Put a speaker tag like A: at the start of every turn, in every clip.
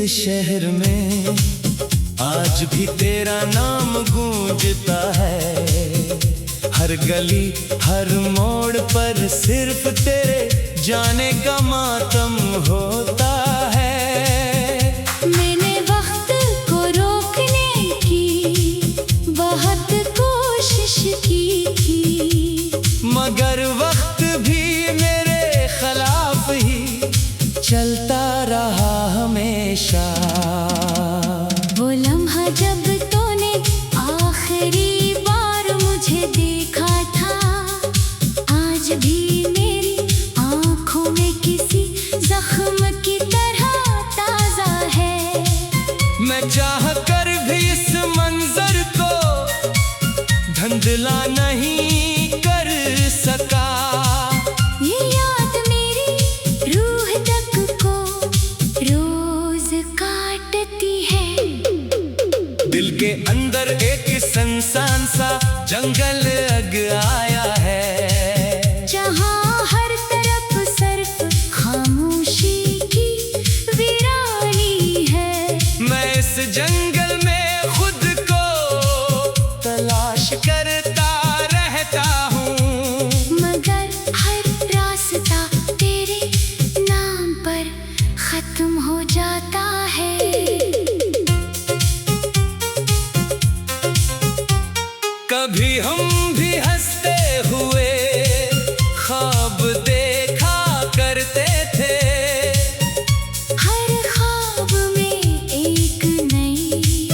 A: शहर में आज भी तेरा नाम गूंजता है। हर गली हर मोड़ पर सिर्फ तेरे जाने का मातम होता है।
B: मैंने वक्त को रोकने की बहुत कोशिश की थी,
A: मगर वक्त भी मेरे खिलाफ ही चलता रहा हमेशा।
B: वो लम्हा जब तूने आखिरी बार मुझे देखा था, आज भी मेरी आंखों में किसी जख्म की तरह ताजा है।
A: मैं चाह कर भी इस मंजर को धुंधला नहीं कर सका।
B: ये याद मेरी रूह तक को रोज काटती है।
A: दिल के अंदर एक सुनसान सा जंगल लग आया है,
B: जहाँ हर तरफ सिर्फ खामोशी की वीरानी है।
A: मैं इस जंगल में खुद को तलाश करता रहता हूँ,
B: मगर हर रास्ता तेरे नाम पर खत्म हो जाता है।
A: कभी हम भी हंसते हुए ख्वाब देखा करते थे।
B: हर ख्वाब में एक नई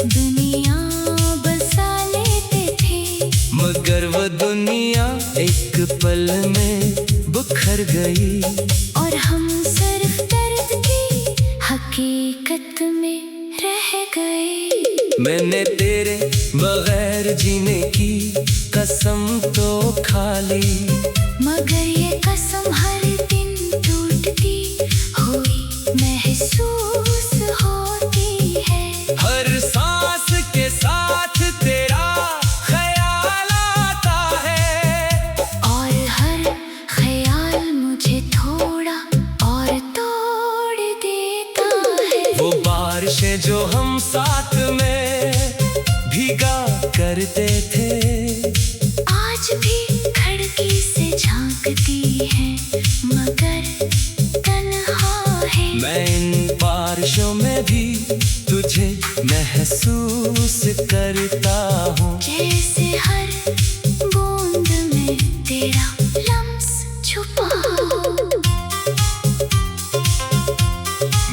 B: दुनिया बसा लेते थे,
A: मगर वो दुनिया एक पल में बिखर गई
B: और हम सिर्फ दर्द की हकीकत में रह गए।
A: मैंने तेरे बगैर जीने की कसम तो खा ली,
B: मगर ये कसम हर दिन टूटती हुई महसूस होती है।
A: हर सांस के साथ तेरा ख्याल आता है,
B: और हर ख्याल मुझे थोड़ा और तोड़ देता है।
A: वो बारिशें जो हम साथ में भीगा करते थे,
B: आज भी खिड़की से झांकती है, मगर तन्हा है।
A: मैं इन बारिशों में भी तुझे महसूस करता हूँ,
B: जैसे हर बूंद में तेरा लम्स छुपा हो।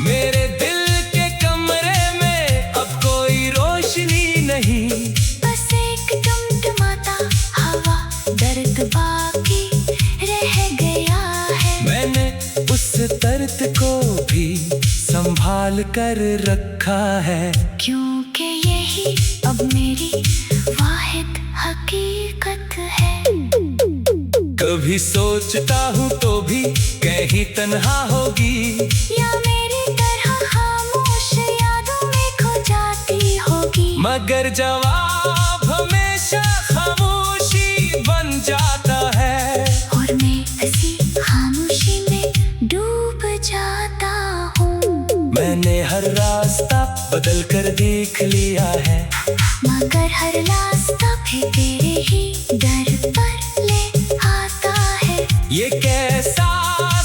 A: मेरे दिल के कमरे में अब कोई रोशनी नहीं,
B: बस एक टमटमाता हवा दर्द बाकी रह गया है।
A: मैंने उस दर्द को भी संभाल कर रखा है,
B: क्योंकि यही अब मेरी वाहिद हकीकत है।
A: कभी सोचता हूँ तो भी कहीं तन्हा होगी,
B: या मेरी तरह खामोश यादों में खो जाती होगी,
A: मगर जवाब हमेशा खामोशी बन जाता है।
B: और मैं ऐसी खामोशी में डूब जाता हूँ।
A: मैंने हर रास्ता बदल कर देख लिया है,
B: मगर हर रास्ता भी तेरे ही दर पर ले आता है।
A: ये कैसा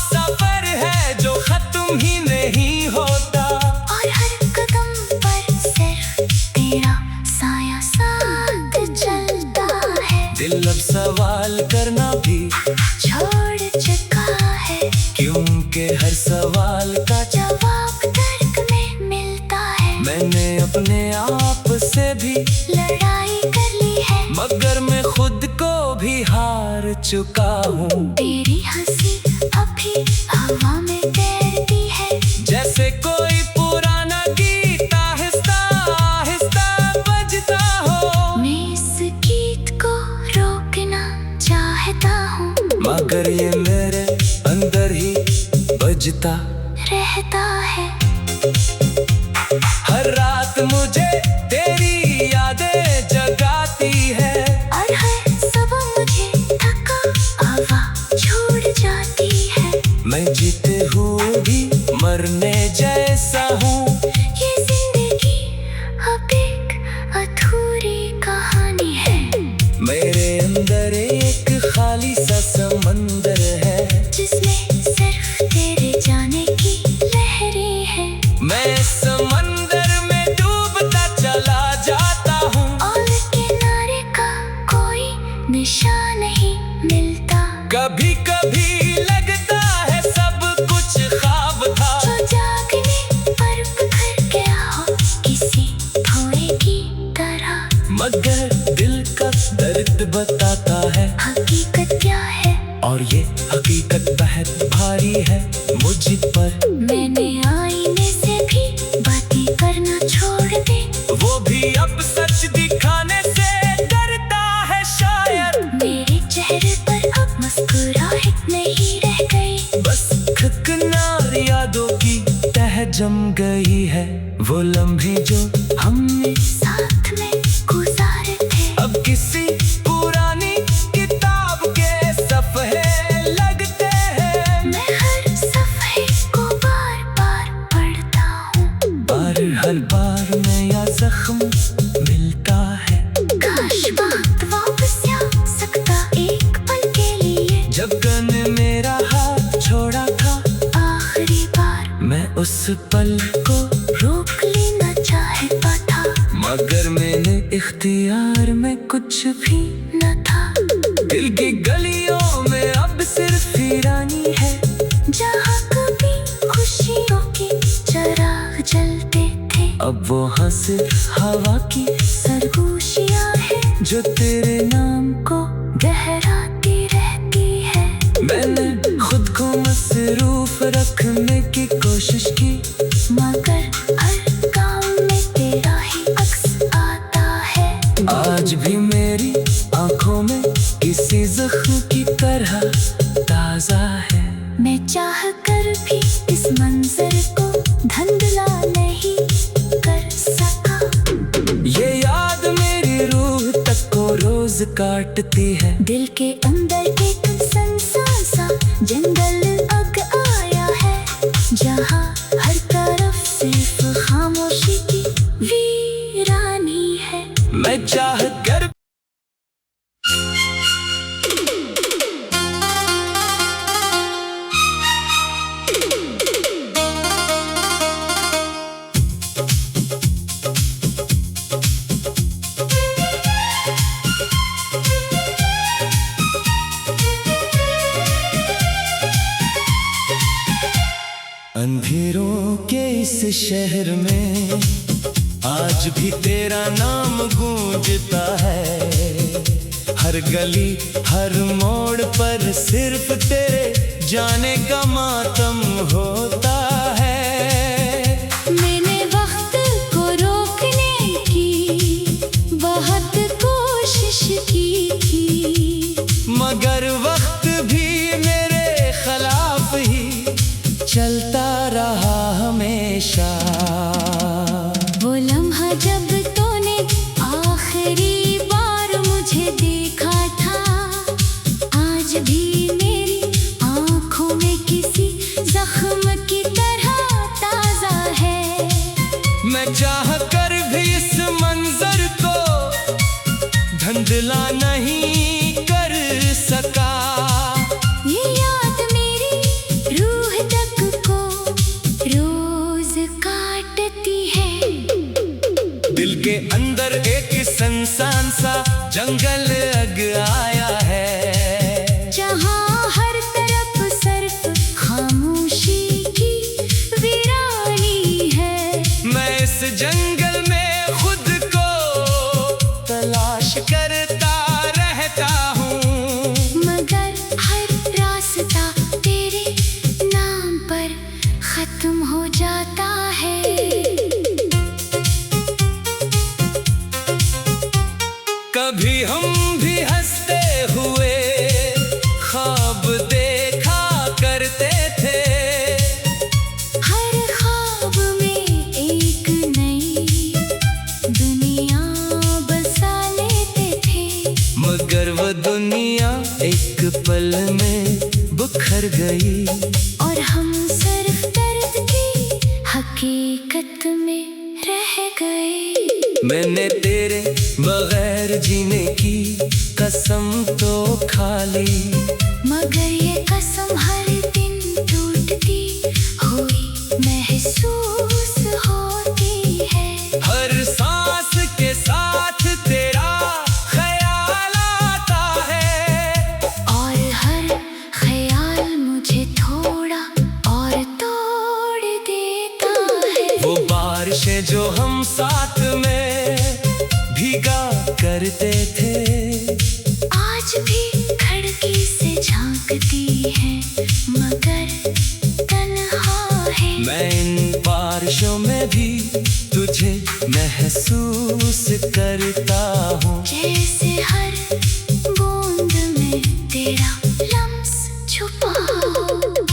A: सफर है जो खत्म ही नहीं होता,
B: और हर कदम पर सिर्फ तेरा साया साथ चलता है।
A: दिल अब सवाल करना भी
B: छोड़ चुका है,
A: क्योंकि हर सवाल का
B: जवाब तर्क में मिलता है।
A: मैंने अपने आप से भी
B: लड़ाई कर ली है,
A: मगर मैं खुद को भी हार चुका हूँ।
B: तेरी हंसी अभी हवा में तैरती है,
A: जैसे कोई पुराना गीत आहिस्ता आहिस्ता बजता हो।
B: मैं इस गीत को रोकना चाहता हूँ,
A: मगर ये मेरे अंदर ही बजता
B: रहता है।
A: हर रात मुझे तेरी यादें जगाती है,
B: और हर सुबह मुझे थका हवा छोड़ जाती है।
A: मैं जीते हुए भी मरने जैसा हूँ। समंदर है
B: जिसमें सिर्फ तेरे जाने की लहरें हैं।
A: मैं समंदर में डूबता चला जाता हूँ
B: और किनारे का कोई निशान नहीं मिलता।
A: कभी कभी लगता है सब कुछ ख्वाब था
B: जो जागने पर बिखर गया हो किसी धोए की तरह।
A: मगर दिल का दर्द बताता है
B: हकीकत क्या है
A: और ये हकीकत बहुत भारी है मुझ पर।
B: मैंने आईने से भी बातें करना छोड़ दे।
A: वो भी अब सच दिखाने से डरता है शायद।
B: मेरे चेहरे पर अब मुस्कुराहट नहीं रह गई।
A: बस खकनार यादों की तह जम गई है। वो लम्हे जो हमने
B: साथ में गुजारे थे
A: अब किसी पुरानी किताब के सफ़े लगते हैं।
B: मैं हर सफ़े को बार बार पढ़ता हूँ।
A: और हर बार नया जख्म मिलता है।
B: काश वक्त वापस आ सकता एक पल के लिए।
A: जब तूने मेरा हाथ छोड़ा था
B: आखिरी बार
A: मैं उस पल को
B: रोक लेना चाहता था
A: मगर मैंने इख्तियार में कुछ भी
B: न था।
A: दिल की गलियों में अब सिर्फ वीरानी है
B: जहाँ कभी खुशियों के चिराग जलते थे
A: अब वहाँ सिर्फ हवा की
B: सरगोशियाँ हैं
A: जो तेरे नाम को
B: गहराती रहती है।
A: मैंने खुद को मसरूफ रखने की कोशिश की
B: मगर हर काम में तेरा ही अक्स आता है।
A: आज भी मेरी आंखों में किसी जख्म की तरह ताजा है।
B: मैं चाह कर भी इस मंजर को धंधला नहीं कर सका।
A: ये याद मेरी रूह तक को रोज काटती है।
B: दिल के अंदर एक सनसान सा जंगल अग आया है जहाँ हर तरफ सिर्फ खामोशी की वीरानी है।
A: मैं चाह कर अंधेरों के इस शहर में आज भी तेरा नाम गूंजता है। हर गली हर मोड़ पर सिर्फ तेरे जाने का मातम होता है।
B: मैंने वक्त को रोकने की बहुत कोशिश की थी
A: मगर वक्त भी मेरे खिलाफ ही चलता रहा हमेशा।
B: वो लम्हा जब तूने आखिरी बार मुझे देखा था आज भी मेरी आँखों में किसी जख्म की तरह ताजा है।
A: मैं चाह कर भी इस मंजर को धंधला नहीं कर सका।
B: ये याद मेरी रूह तक को रोज काटती है।
A: दिल के अंदर एक सनसान सा जंगल अग आया है
B: जहाँ हर तरफ सिर्फ खामोशी की वीरानी है।
A: मैं इस जंगल में खुद को तलाश करता रहता हूँ
B: मगर हर रास्ता तेरे नाम पर खत्म हो जाता है।
A: कभी हम भी हंसते हुए ख्वाब देखा करते थे।
B: हर ख्वाब में एक नई दुनिया बसा लेते थे
A: मगर वो दुनिया एक पल में बिखर गई
B: और हम सिर्फ दर्द की हकीकत में रह गए।
A: मैंने तेरे बगैर जीने की कसम तो खा ली
B: मगर ये कसम हर दिन टूटती हुई महसूस होती है।
A: हर सांस के साथ तेरा ख्याल आता है,
B: और हर ख्याल मुझे थोड़ा और तोड़ देता है।
A: वो बारिशें जो हम साथ में भीगा करते थे,
B: आज भी खिड़की से झांकती है मगर तन्हा है।
A: मैं इन बारिशों में भी तुझे महसूस करता हूँ,
B: जैसे हर बूंद में तेरा लम्स छुपा हो।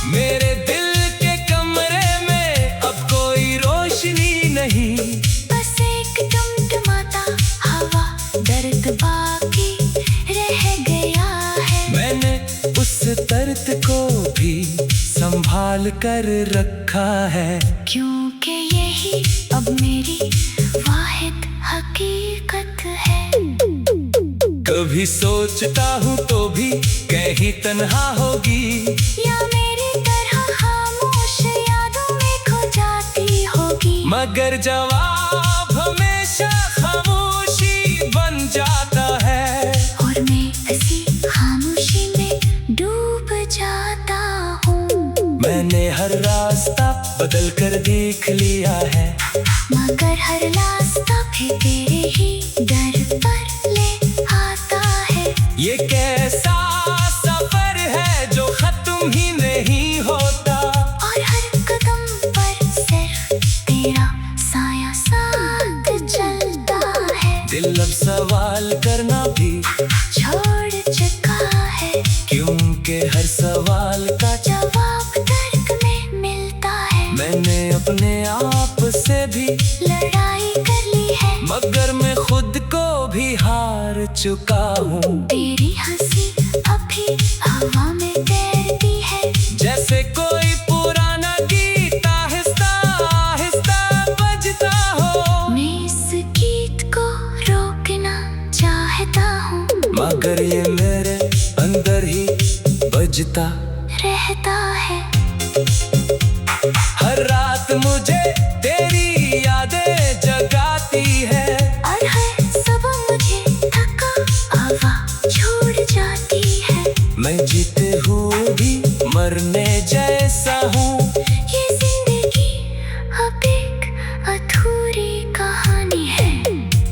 A: मेरे दिल के कमरे में अब कोई रोशनी नहीं,
B: बस एक टमटमाता हवा दर्द बाकी रह गया है।
A: मैंने उस दर्द को भी संभाल कर रखा है,
B: क्योंकि यही अब मेरी वाहिद हकीकत है।
A: कभी सोचता हूँ तो भी कहीं तन्हा होगी,
B: या मेरी तरह खामोश यादों में खो जाती होगी।
A: मगर जवाब हमेशा खामोशी बन जाता है,
B: और मैं इसी खामोशी में डूब जाता हूँ।
A: मैंने हर रास्ता बदल कर देख लिया है,
B: मगर हर रास्ता भी तेरे ही दर पर ले आता है।
A: ये कैसा सफर है जो खत्म ही नहीं होता,
B: और हर कदम पर सिर्फ तेरा साया साथ चलता है।
A: दिल अब सवाल करना भी
B: छोड़ चुका है,
A: क्योंकि हर सवाल का
B: जवाब तर्क में मिलता है।
A: मैंने अपने आप से भी
B: लड़ाई कर ली है,
A: मगर मैं खुद को भी हार चुका हूँ।
B: तेरी हंसी अभी हवा में तैरती है,
A: जैसे कोई पुराना गीत आहिस्ता आहिस्ता बजता हो,
B: मैं इस गीत को रोकना चाहता हूँ,
A: मगर ये मेरे अंदर ही बजता
B: रहता है।
A: हर रात मुझे तेरी यादें जगाती है,
B: और हर सुबह मुझे थका हवा छोड़ जाती है।
A: मैं जीते हुए भी मरने जैसा हूँ,
B: ये जिंदगी अब एक अधूरी कहानी है।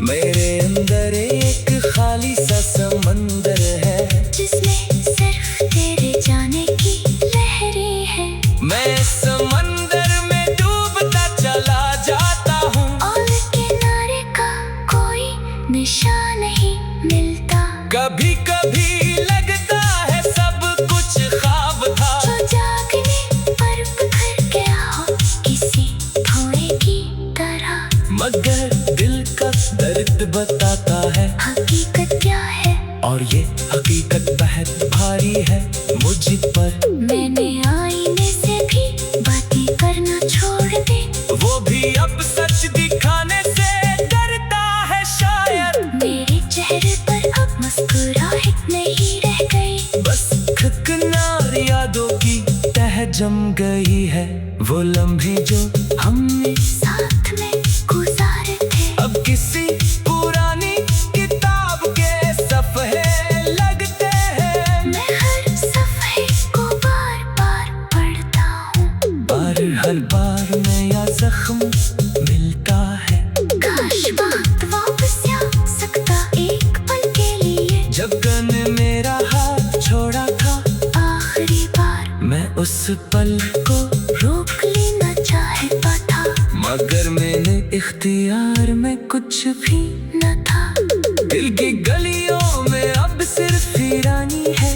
A: मेरे अंदर एक खाली सा समंदर है,
B: जिसमें सिर्फ तेरे जाने की लहरें हैं।
A: मैं समंदर में डूबता चला जाता हूँ,
B: और किनारे का कोई निशान नहीं मिलता।
A: कभी कभी लगता है सब कुछ ख्वाब था,
B: जो जागने पर बिखर गया हो किसी भौरे की तरह।
A: मगर दिल का दर्द बताता है,
B: हकीकत क्या है?
A: और ये हकीकत बहुत भारी है मुझ पर।
B: मैंने आईने से भी बातें करना छोड़ दे,
A: वो भी अब सच दिखाने से डरता है शायद।
B: मेरे चेहरे पर अब मुस्कुराहट नहीं रह गई,
A: बस खकनार यादों की तह जम गई है। वो लम्हे जो हमने
B: साथ में गुजारे थे,
A: अब किसी पुरानी किताब के सफ़े लगते हैं।
B: मैं हर सफ़े को बार बार पढ़ता हूँ,
A: और हर बार नया जख्म मिलता है।
B: काश वक्त वापस आ सकता एक पल के लिए,
A: जब तूने मेरा हाथ छोड़ा था
B: आखिरी बार
A: मैं उस पल को
B: रोक लेना चाहता था,
A: मगर मैंने इख्तियार में कुछ भी
B: न था।
A: दिल की गलियों में अब सिर्फ वीरानी है,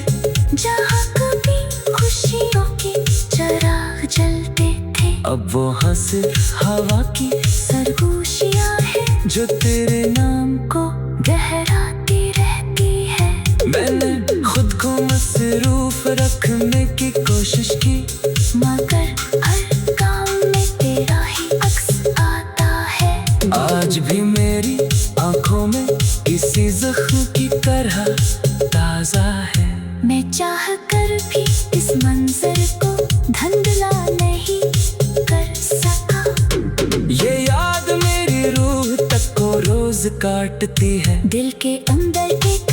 B: जहाँ कभी खुशियों के चिराग जलते थे,
A: अब वहाँ सिर्फ हवा की
B: सरगोशियाँ हैं
A: जो तेरे नाम
B: को गहराती रहती है।
A: मैंने खुद को मसरूफ रखने की कोशिश की,
B: मगर हर काम में तेरा ही अक्स आता है।
A: आज भी मेरी आंखों में किसी जख्म की तरह ताजा है।
B: मैं चाह कर भी इस मंजर को धंधला नहीं कर सका।
A: ये याद मेरी रूह तक को रोज काटती है।
B: दिल के अंदर एक